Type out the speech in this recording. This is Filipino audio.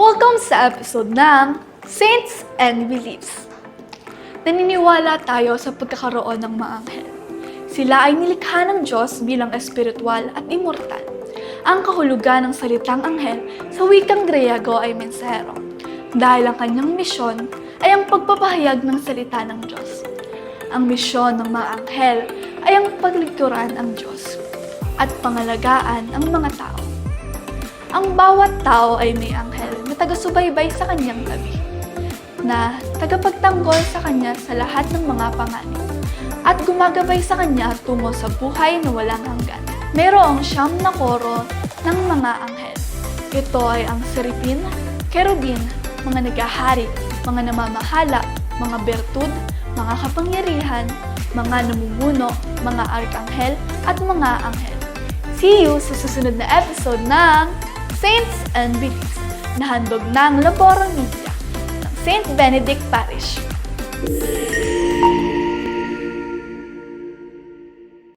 Welcome sa episode ng Saints and Beliefs. Naniniwala tayo sa pagkakaroon ng mga anghel. Sila ay nilikha ng Diyos bilang espiritual at immortal. Ang kahulugan ng salitang anghel sa wikang Griego ay mensahero, dahil ang kanyang misyon ay ang pagpapahayag ng salita ng Diyos. Ang misyon ng mga anghel ay ang paglingkuran ang Diyos at pangalagaan ang mga tao. Ang bawat tao ay may anghel na taga-subaybay sa kanyang tabi, na tagapagtanggol sa kanya sa lahat ng mga panganib, at gumagabay sa kanya tungo sa buhay na walang hanggan. Mayroong 9 na koro ng mga anghel. Ito ay ang serapin, kerubin, mga nagahari, mga namamahala, mga bertud, mga kapangyarihan, mga namumuno, mga arkanghel, at mga anghel. See you sa susunod na episode ng Saints and Beliefs, na handog ng Laboro Media ng St. Benedict Parish.